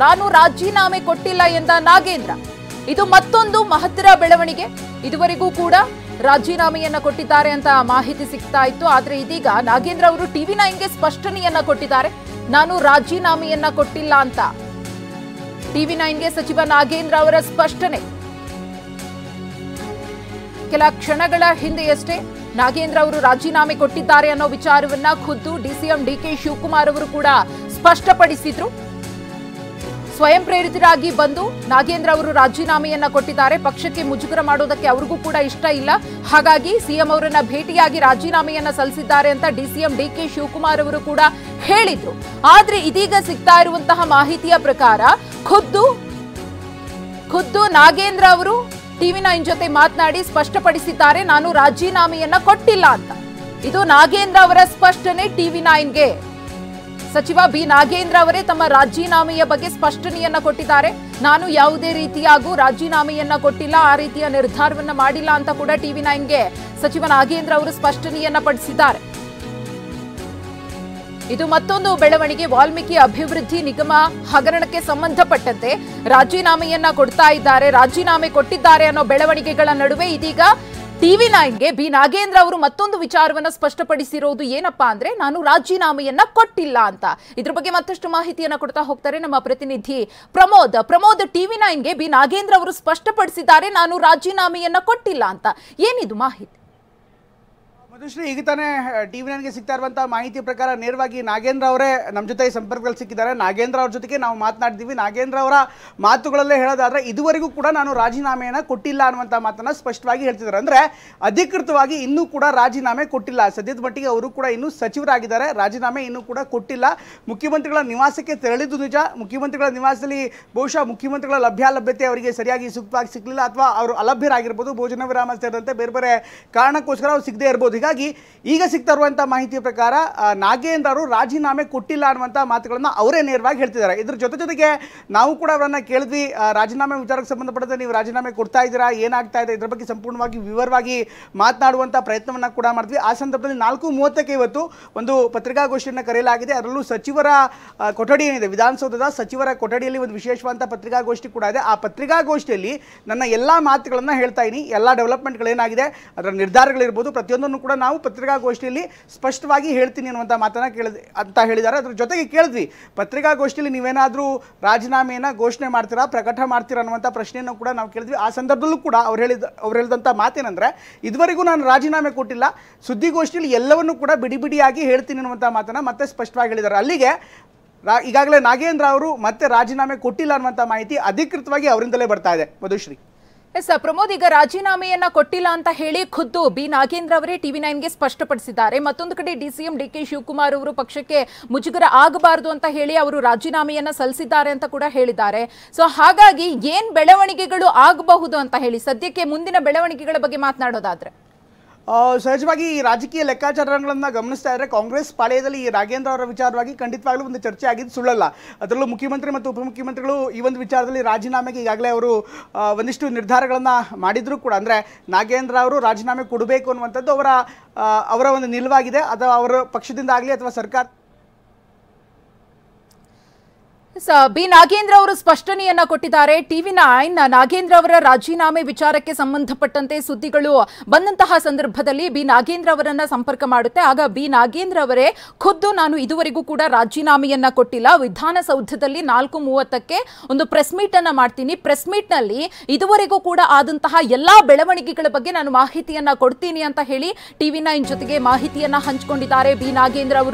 ನಾನು ರಾಜೀನಾಮೆ ಕೊಟ್ಟಿಲ್ಲ ಎಂದ ನಾಗೇಂದ್ರ. ಇದು ಮತ್ತೊಂದು ಮಹತ್ತರ ಬೆಳವಣಿಗೆ. ಇದುವರೆಗೂ ಕೂಡ ರಾಜೀನಾಮೆಯನ್ನ ಕೊಟ್ಟಿದ್ದಾರೆ ಅಂತ ಮಾಹಿತಿ ಸಿಗ್ತಾ ಇತ್ತು. ಆದ್ರೆ ಇದೀಗ ನಾಗೇಂದ್ರ ಅವರು TV9ಗೆ ಸ್ಪಷ್ಟನೆಯನ್ನ ಕೊಟ್ಟಿದ್ದಾರೆ. ನಾನು ರಾಜೀನಾಮೆಯನ್ನ ಕೊಟ್ಟಿಲ್ಲ ಅಂತ TV9ಗೆ ಸಚಿವ ನಾಗೇಂದ್ರ ಅವರ ಸ್ಪಷ್ಟನೆ. ಕೆಲ ಕ್ಷಣಗಳ ಹಿಂದೆಯಷ್ಟೇ ನಾಗೇಂದ್ರ ಅವರು ರಾಜೀನಾಮೆ ಕೊಟ್ಟಿದ್ದಾರೆ ಅನ್ನೋ ವಿಚಾರವನ್ನ ಖುದ್ದು DCM DK ಶಿವಕುಮಾರ್ ಅವರು ಕೂಡ ಸ್ಪಷ್ಟಪಡಿಸಿದ್ರು. ಸ್ವಯಂ ಪ್ರೇರಿತರಾಗಿ ಬಂದು ನಾಗೇಂದ್ರ ಅವರು ರಾಜೀನಾಮೆಯನ್ನ ಕೊಟ್ಟಿದ್ದಾರೆ. ಪಕ್ಷಕ್ಕೆ ಮುಜುಗರ ಮಾಡೋದಕ್ಕೆ ಅವ್ರಿಗೂ ಕೂಡ ಇಷ್ಟ ಇಲ್ಲ. ಹಾಗಾಗಿ ಸಿಎಂ ಅವರನ್ನ ಭೇಟಿಯಾಗಿ ರಾಜೀನಾಮೆಯನ್ನ ಸಲ್ಲಿಸಿದ್ದಾರೆ ಅಂತ DCM DK ಶಿವಕುಮಾರ್ ಅವರು ಕೂಡ ಹೇಳಿದ್ರು. ಆದ್ರೆ ಇದೀಗ ಸಿಗ್ತಾ ಇರುವಂತಹ ಮಾಹಿತಿಯ ಪ್ರಕಾರ ಖುದ್ದು ನಾಗೇಂದ್ರ ಅವರು TV9 ಜೊತೆ ಮಾತನಾಡಿ ಸ್ಪಷ್ಟಪಡಿಸಿದ್ದಾರೆ, ನಾನು ರಾಜೀನಾಮೆಯನ್ನ ಕೊಟ್ಟಿಲ್ಲ ಅಂತ. ಇದು ನಾಗೇಂದ್ರ ಅವರ ಸ್ಪಷ್ಟನೆ TV9ಗೆ. ಸಚಿವ ಬಿ ನಾಗೇಂದ್ರ ಅವರೇ ತಮ್ಮ ರಾಜೀನಾಮೆಯ ಬಗ್ಗೆ ಸ್ಪಷ್ಟನೆಯನ್ನ ಕೊಟ್ಟಿದ್ದಾರೆ. ನಾನು ಯಾವುದೇ ರೀತಿಯಾಗೂ ರಾಜೀನಾಮೆಯನ್ನ ಕೊಟ್ಟಿಲ್ಲ, ಆ ರೀತಿಯ ನಿರ್ಧಾರವನ್ನ ಮಾಡಿಲ್ಲ ಅಂತ ಕೂಡ TV9ಗೆ ಸಚಿವ ನಾಗೇಂದ್ರ ಅವರು ಸ್ಪಷ್ಟನೆಯನ್ನ ಪಡಿಸಿದ್ದಾರೆ. ಇದು ಮತ್ತೊಂದು ಬೆಳವಣಿಗೆ. ವಾಲ್ಮೀಕಿ ಅಭಿವೃದ್ಧಿ ನಿಗಮ ಹಗರಣಕ್ಕೆ ಸಂಬಂಧಪಟ್ಟಂತೆ ರಾಜೀನಾಮೆಯನ್ನ ರಾಜೀನಾಮೆ ಕೊಟ್ಟಿದ್ದಾರೆ ಅನ್ನೋ ಬೆಳವಣಿಗೆಗಳ ನಡುವೆ ಇದೀಗ TV9ಗೆ ಬಿ ನಾಗೇಂದ್ರ ಅವರು ಮತ್ತೊಂದು ವಿಚಾರವನ್ನ ಸ್ಪಷ್ಟಪಡಿಸಿರೋದು ಏನಪ್ಪಾ ಅಂದ್ರೆ, ನಾನು ರಾಜೀನಾಮೆಯನ್ನ ಕೊಟ್ಟಿಲ್ಲ ಅಂತ. ಇದ್ರ ಬಗ್ಗೆ ಮತ್ತಷ್ಟು ಮಾಹಿತಿಯನ್ನ ಕೊಡ್ತಾ ಹೋಗ್ತಾರೆ ನಮ್ಮ ಪ್ರತಿನಿಧಿ ಪ್ರಮೋದ್. TV9ಗೆ ಬಿ ನಾಗೇಂದ್ರ ಅವರು ಸ್ಪಷ್ಟಪಡಿಸಿದ್ದಾರೆ, ನಾನು ರಾಜೀನಾಮೆಯನ್ನ ಕೊಟ್ಟಿಲ್ಲ ಅಂತ. ಏನಿದು ಮಾಹಿತಿ? ಮಧುಶ್ರೀ, ಈಗ ತಾನೇ TV9ಗೆ ಸಿಗ್ತಾ ಇರುವಂತಹ ಮಾಹಿತಿ ಪ್ರಕಾರ ನೇರವಾಗಿ ನಾಗೇಂದ್ರ ಅವರೇ ನಮ್ಮ ಜೊತೆ ಸಂಪರ್ಕದಲ್ಲಿ ಸಿಕ್ಕಿದ್ದಾರೆ. ನಾಗೇಂದ್ರ ಅವ್ರ ಜೊತೆಗೆ ನಾವು ಮಾತನಾಡಿದ್ದೀವಿ. ನಾಗೇಂದ್ರ ಅವರ ಮಾತುಗಳಲ್ಲೇ ಹೇಳೋದಾದ್ರೆ, ಇದುವರೆಗೂ ಕೂಡ ನಾನು ರಾಜೀನಾಮೆಯನ್ನು ಕೊಟ್ಟಿಲ್ಲ ಅನ್ನುವಂಥ ಮಾತನ್ನ ಸ್ಪಷ್ಟವಾಗಿ ಹೇಳ್ತಿದ್ದಾರೆ. ಅಂದ್ರೆ ಅಧಿಕೃತವಾಗಿ ಇನ್ನೂ ಕೂಡ ರಾಜೀನಾಮೆ ಕೊಟ್ಟಿಲ್ಲ. ಸದ್ಯದ ಮಟ್ಟಿಗೆ ಅವರು ಕೂಡ ಇನ್ನೂ ಸಚಿವರಾಗಿದ್ದಾರೆ, ರಾಜೀನಾಮೆ ಇನ್ನೂ ಕೂಡ ಕೊಟ್ಟಿಲ್ಲ. ಮುಖ್ಯಮಂತ್ರಿಗಳ ನಿವಾಸಕ್ಕೆ ತೆರಳಿದ್ದು ನಿಜ. ಮುಖ್ಯಮಂತ್ರಿಗಳ ನಿವಾಸದಲ್ಲಿ ಬಹುಶಃ ಮುಖ್ಯಮಂತ್ರಿಗಳ ಲಭ್ಯತೆ ಅವರಿಗೆ ಸರಿಯಾಗಿ ಸೂಕ್ತವಾಗಿ ಸಿಗಲಿಲ್ಲ, ಅಥವಾ ಅವರು ಅಲಭ್ಯರಾಗಿರ್ಬೋದು, ಭೋಜನ ವಿರಾಮ ಸೇರಿದಂತೆ ಬೇರೆ ಬೇರೆ ಕಾರಣಕ್ಕೋಸ್ಕರ ಅವ್ರು ಸಿಗದೇ ಇರ್ಬೋದು. ಹೀಗಾಗಿ ಈಗ ಸಿಗ್ತಾ ಇರುವಂತಹ ಮಾಹಿತಿಯ ಪ್ರಕಾರ ನಾಗೇಂದ್ರ ಅವರು ರಾಜೀನಾಮೆ ಕೊಟ್ಟಿಲ್ಲ ಅನ್ನುವಂಥ ಮಾತುಗಳನ್ನ ಅವರೇ ನೇರವಾಗಿ ಹೇಳ್ತಿದ್ದಾರೆ. ಇದ್ರ ಜೊತೆಗೆ ನಾವು ಕೂಡ ಅವರನ್ನ ಕೇಳಿದ್ವಿ, ರಾಜೀನಾಮೆ ವಿಚಾರಕ್ಕೆ ಸಂಬಂಧಪಟ್ಟಂತೆ ನೀವು ರಾಜೀನಾಮೆ ಕೊಡ್ತಾ ಇದ್ದೀರಾ, ಏನಾಗ್ತಾ ಇದೆ, ಇದ್ರ ಬಗ್ಗೆ ಸಂಪೂರ್ಣವಾಗಿ ವಿವರವಾಗಿ ಮಾತನಾಡುವಂಥ ಪ್ರಯತ್ನವನ್ನ ಕೂಡ ಮಾಡಿದ್ವಿ. ಆ ಸಂದರ್ಭದಲ್ಲಿ 4:30ಕ್ಕೆ ಇವತ್ತು ಒಂದು ಪತ್ರಿಕಾಗೋಷ್ಠಿಯನ್ನು ಕರೆಯಲಾಗಿದೆ. ಅದರಲ್ಲೂ ಸಚಿವರ ಕೊಠಡಿ ಏನಿದೆ, ವಿಧಾನಸೌಧದ ಸಚಿವರ ಕೊಠಡಿಯಲ್ಲಿ ಒಂದು ವಿಶೇಷವಾದಂಥ ಪತ್ರಿಕಾಗೋಷ್ಠಿ ಕೂಡ ಇದೆ. ಆ ಪತ್ರಿಕಾಗೋಷ್ಠಿಯಲ್ಲಿ ನನ್ನ ಎಲ್ಲ ಮಾತುಗಳನ್ನ ಹೇಳ್ತಾ ಇದ್ದೀನಿ, ಎಲ್ಲ ಡೆವಲಪ್ಮೆಂಟ್ಗಳೇನಾಗಿದೆ, ಅದರ ನಿರ್ಧಾರಗಳಿರ್ಬೋದು, ಪ್ರತಿಯೊಂದನ್ನು ಕೂಡ ನಾವು ಪತ್ರಿಕಾಗೋಷ್ಠಿಯಲ್ಲಿ ಸ್ಪಷ್ಟವಾಗಿ ಹೇಳ್ತೀನಿ ಅನ್ನುವಂಥ ಮಾತನ್ನ ಹೇಳಿದ್ದಾರೆ. ಅದ್ರ ಜೊತೆಗೆ ಕೇಳಿದ್ವಿ, ಪತ್ರಿಕಾಗೋಷ್ಠಿಯಲ್ಲಿ ನೀವೇನಾದರೂ ರಾಜೀನಾಮೆಯನ್ನು ಘೋಷಣೆ ಮಾಡ್ತೀರಾ, ಪ್ರಕಟ ಮಾಡ್ತೀರಾ ಅನ್ನುವಂಥ ಪ್ರಶ್ನೆಯನ್ನು ಕೂಡ ನಾವು ಕೇಳಿದ್ವಿ. ಆ ಸಂದರ್ಭದಲ್ಲೂ ಕೂಡ ಅವ್ರು ಹೇಳಿದಂಥ ಮಾತೇನೆಂದರೆ, ಇದುವರೆಗೂ ನಾನು ರಾಜೀನಾಮೆ ಕೊಟ್ಟಿಲ್ಲ, ಸುದ್ದಿಗೋಷ್ಠಿಯಲ್ಲಿ ಎಲ್ಲವನ್ನೂ ಕೂಡ ಬಿಡಿಯಾಗಿ ಹೇಳ್ತೀನಿ ಅನ್ನುವಂಥ ಮಾತನ್ನು ಮತ್ತೆ ಸ್ಪಷ್ಟವಾಗಿ ಹೇಳಿದ್ದಾರೆ. ಅಲ್ಲಿಗೆ ಈಗಾಗಲೇ ನಾಗೇಂದ್ರ ಅವರು ಮತ್ತೆ ರಾಜೀನಾಮೆ ಕೊಟ್ಟಿಲ್ಲ ಅನ್ನುವಂಥ ಮಾಹಿತಿ ಅಧಿಕೃತವಾಗಿ ಅವರಿಂದಲೇ ಬರ್ತಾ ಇದೆ. ಮಧುಶ್ರೀ. ಎಸ್ ಪ್ರಮೋದ್, ಈಗ ರಾಜೀನಾಮೆಯನ್ನ ಕೊಟ್ಟಿಲ್ಲ ಅಂತ ಹೇಳಿ ಖುದ್ದು ಬಿ ನಾಗೇಂದ್ರ ಅವರೇ TV9ಗೆ ಸ್ಪಷ್ಟಪಡಿಸಿದ್ದಾರೆ. ಮತ್ತೊಂದು ಕಡೆ DCM DK ಶಿವಕುಮಾರ್ ಅವರು ಪಕ್ಷಕ್ಕೆ ಮುಜುಗರ ಆಗಬಾರದು ಅಂತ ಹೇಳಿ ಅವರು ರಾಜೀನಾಮೆಯನ್ನ ಸಲ್ಲಿಸಿದ್ದಾರೆ ಅಂತ ಕೂಡ ಹೇಳಿದ್ದಾರೆ. ಸೊ ಹಾಗಾಗಿ ಏನ್ ಬೆಳವಣಿಗೆಗಳು ಆಗಬಹುದು ಅಂತ ಹೇಳಿ ಸದ್ಯಕ್ಕೆ ಮುಂದಿನ ಬೆಳವಣಿಗೆಗಳ ಬಗ್ಗೆ ಮಾತನಾಡೋದಾದ್ರೆ, ಸಹಜವಾಗಿ ಈ ರಾಜಕೀಯ ಲೆಕ್ಕಾಚಾರಗಳನ್ನು ಗಮನಿಸ್ತಾ ಇದ್ದರೆ ಕಾಂಗ್ರೆಸ್ ಪಾಳ್ಯದಲ್ಲಿ ಈ ನಾಗೇಂದ್ರ ಅವರ ವಿಚಾರವಾಗಿ ಖಂಡಿತವಾಗ್ಲೂ ಒಂದು ಚರ್ಚೆ ಆಗಿದ್ದು ಸುಳ್ಳಲ್ಲ. ಅದರಲ್ಲೂ ಮುಖ್ಯಮಂತ್ರಿ ಮತ್ತು ಉಪಮುಖ್ಯಮಂತ್ರಿಗಳು ಈ ಒಂದು ವಿಚಾರದಲ್ಲಿ ರಾಜೀನಾಮೆಗೆ ಈಗಾಗಲೇ ಅವರು ಒಂದಿಷ್ಟು ನಿರ್ಧಾರಗಳನ್ನು ಮಾಡಿದರೂ ಕೂಡ, ಅಂದರೆ ನಾಗೇಂದ್ರ ಅವರು ರಾಜೀನಾಮೆ ಕೊಡಬೇಕು ಅನ್ನುವಂಥದ್ದು ಅವರ ಒಂದು ನಿಲುವಾಗಿದೆ. ಅಥವಾ ಅವರ ಪಕ್ಷದಿಂದ ಆಗಲಿ ಅಥವಾ ಸರ್ಕಾರ ಬಿ ನಾಗೇಂದ್ರ ಅವರು ಸ್ಪಷ್ಟನೆಯನ್ನ ಕೊಟ್ಟಿದ್ದಾರೆ. TV9 ನಾಗೇಂದ್ರ ಅವರ ರಾಜೀನಾಮೆ ವಿಚಾರಕ್ಕೆ ಸಂಬಂಧಪಟ್ಟಂತೆ ಸುದ್ದಿಗಳು ಬಂದಂತಹ ಸಂದರ್ಭದಲ್ಲಿ ಬಿ ನಾಗೇಂದ್ರ ಅವರನ್ನ ಸಂಪರ್ಕ ಮಾಡುತ್ತೆ. ಆಗ ಬಿ ನಾಗೇಂದ್ರ ಅವರೇ ಖುದ್ದು ನಾನು ಇದುವರೆಗೂ ಕೂಡ ರಾಜೀನಾಮೆಯನ್ನ ಕೊಟ್ಟಿಲ್ಲ, ವಿಧಾನಸೌಧದಲ್ಲಿ 4:30ಕ್ಕೆ ಒಂದು ಪ್ರೆಸ್ ಮೀಟ್ ಅನ್ನ ಮಾಡ್ತೀನಿ, ಪ್ರೆಸ್ ಮೀಟ್ ನಲ್ಲಿ ಇದುವರೆಗೂ ಕೂಡ ಆದಂತಹ ಎಲ್ಲಾ ಬೆಳವಣಿಗೆಗಳ ಬಗ್ಗೆ ನಾನು ಮಾಹಿತಿಯನ್ನ ಕೊಡ್ತೀನಿ ಅಂತ ಹೇಳಿ TV9 ಜೊತೆಗೆ ಮಾಹಿತಿಯನ್ನ ಹಂಚಿಕೊಂಡಿದ್ದಾರೆ ಬಿ ನಾಗೇಂದ್ರ ಅವರು.